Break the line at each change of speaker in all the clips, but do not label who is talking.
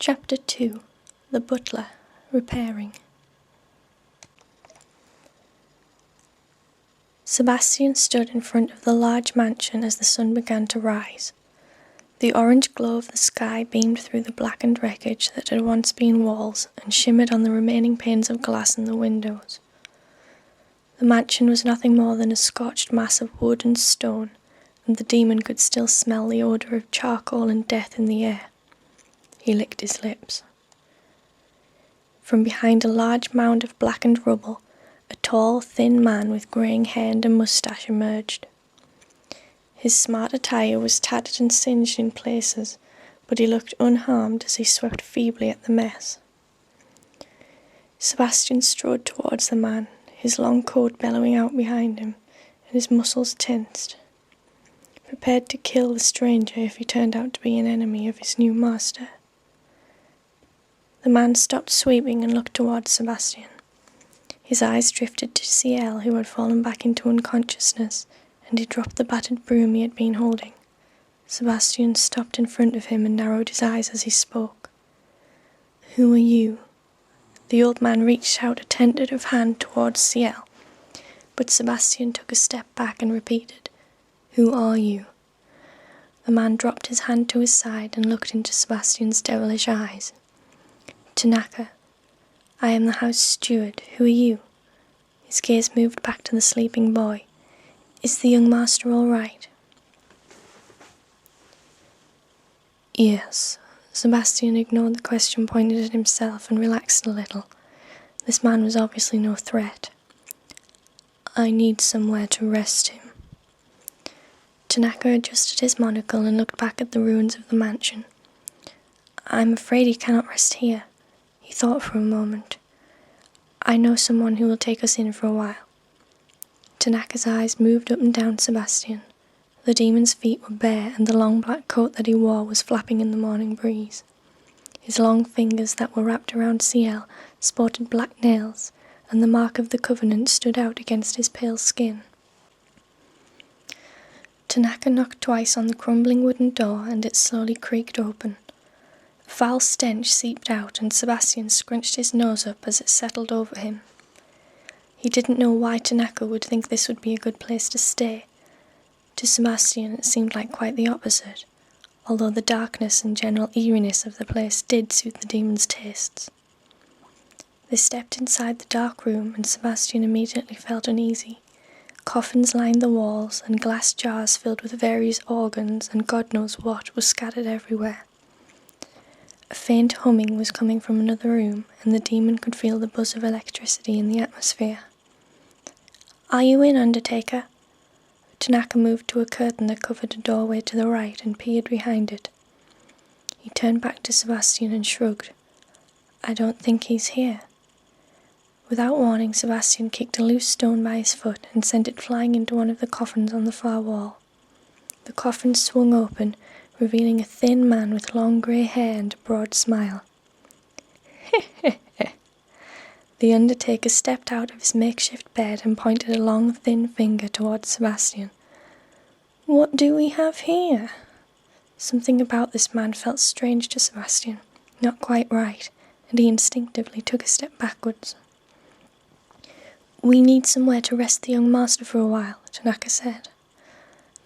Chapter 2. The Butler, Repairing. Sebastian stood in front of the large mansion as the sun began to rise. The orange glow of the sky beamed through the blackened wreckage that had once been walls and shimmered on the remaining panes of glass in the windows. The mansion was nothing more than a scorched mass of wood and stone, and the demon could still smell the odour of charcoal and death in the air. He licked his lips. From behind a large mound of blackened rubble, a tall, thin man with greying hair and a moustache emerged. His smart attire was tattered and singed in places, but he looked unharmed as he swept feebly at the mess. Sebastian strode towards the man, his long coat bellowing out behind him, and his muscles tensed, prepared to kill the stranger if he turned out to be an enemy of his new master. The man stopped sweeping and looked towards Sebastian. His eyes drifted to Ciel, who had fallen back into unconsciousness, and he dropped the battered broom he had been holding. Sebastian stopped in front of him and narrowed his eyes as he spoke. "Who are you?" The old man reached out a tentative hand towards Ciel, but Sebastian took a step back and repeated, "Who are you?" The man dropped his hand to his side and looked into Sebastian's devilish eyes. "Tanaka, I am the house steward. Who are you?" His gaze moved back to the sleeping boy. "Is the young master all right?" "Yes." Sebastian ignored the question pointed at himself and relaxed a little. This man was obviously no threat. "I need somewhere to rest him." Tanaka adjusted his monocle and looked back at the ruins of the mansion. "I'm afraid he cannot rest here." He thought for a moment. "I know someone who will take us in for a while." Tanaka's eyes moved up and down Sebastian. The demon's feet were bare and the long black coat that he wore was flapping in the morning breeze. His long fingers that were wrapped around Ciel sported black nails, and the mark of the covenant stood out against his pale skin. Tanaka knocked twice on the crumbling wooden door and it slowly creaked open. A foul stench seeped out and Sebastian scrunched his nose up as it settled over him. He didn't know why Tanaka would think this would be a good place to stay. To Sebastian it seemed like quite the opposite, although the darkness and general eeriness of the place did suit the demon's tastes. They stepped inside the dark room and Sebastian immediately felt uneasy. Coffins lined the walls and glass jars filled with various organs and God knows what was scattered everywhere. A faint humming was coming from another room, and the demon could feel the buzz of electricity in the atmosphere. "Are you in, Undertaker?" Tanaka moved to a curtain that covered a doorway to the right and peered behind it. He turned back to Sebastian and shrugged. "I don't think he's here." Without warning, Sebastian kicked a loose stone by his foot and sent it flying into one of the coffins on the far wall. The coffin swung open, revealing a thin man with long grey hair and a broad smile. The Undertaker stepped out of his makeshift bed and pointed a long, thin finger towards Sebastian. "What do we have here?" Something about this man felt strange to Sebastian, not quite right, and he instinctively took a step backwards. "We need somewhere to rest the young master for a while," Tanaka said.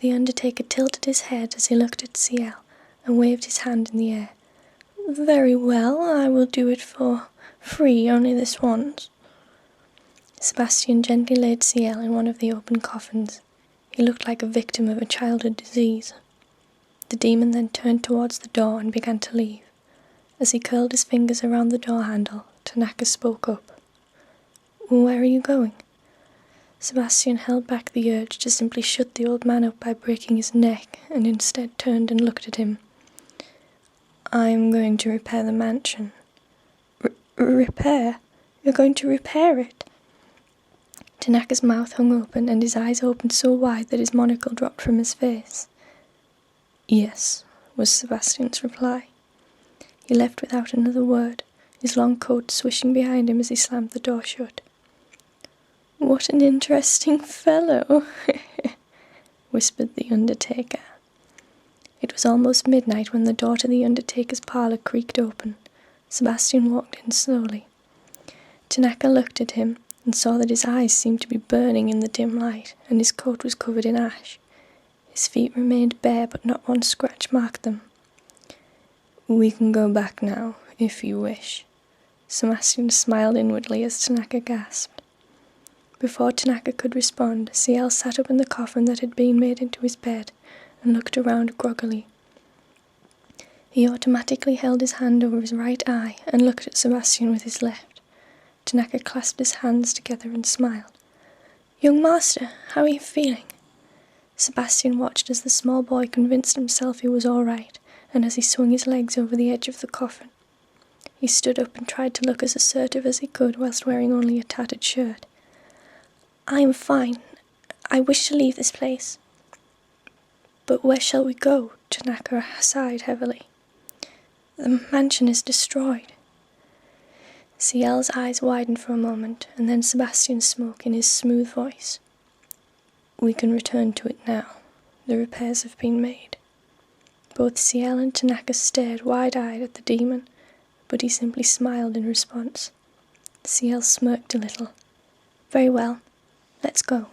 The Undertaker tilted his head as he looked at Ciel and waved his hand in the air. "Very well, I will do it for free, only this once." Sebastian gently laid Ciel in one of the open coffins. He looked like a victim of a childhood disease. The demon then turned towards the door and began to leave. As he curled his fingers around the door handle, Tanaka spoke up. "Where are you going?" Sebastian held back the urge to simply shut the old man up by breaking his neck, and instead turned and looked at him. "I'm going to repair the mansion." Repair? You're going to repair it?" Tanaka's mouth hung open, and his eyes opened so wide that his monocle dropped from his face. "Yes," was Sebastian's reply. He left without another word, his long coat swishing behind him as he slammed the door shut. "What an interesting fellow," whispered the Undertaker. It was almost midnight when the door to the Undertaker's parlour creaked open. Sebastian walked in slowly. Tanaka looked at him and saw that his eyes seemed to be burning in the dim light, and his coat was covered in ash. His feet remained bare, but not one scratch marked them. "We can go back now, if you wish." Sebastian smiled inwardly as Tanaka gasped. Before Tanaka could respond, CL sat up in the coffin that had been made into his bed and looked around groggily. He automatically held his hand over his right eye and looked at Sebastian with his left. Tanaka clasped his hands together and smiled. "Young master, how are you feeling?" Sebastian watched as the small boy convinced himself he was all right, and as he swung his legs over the edge of the coffin. He stood up and tried to look as assertive as he could whilst wearing only a tattered shirt. "I am fine. I wish to leave this place." "But where shall we go?" Tanaka sighed heavily. "The mansion is destroyed." CL's eyes widened for a moment, and then Sebastian spoke in his smooth voice. "We can return to it now. The repairs have been made." Both CL and Tanaka stared wide-eyed at the demon, but he simply smiled in response. CL smirked a little. "Very well, let's go."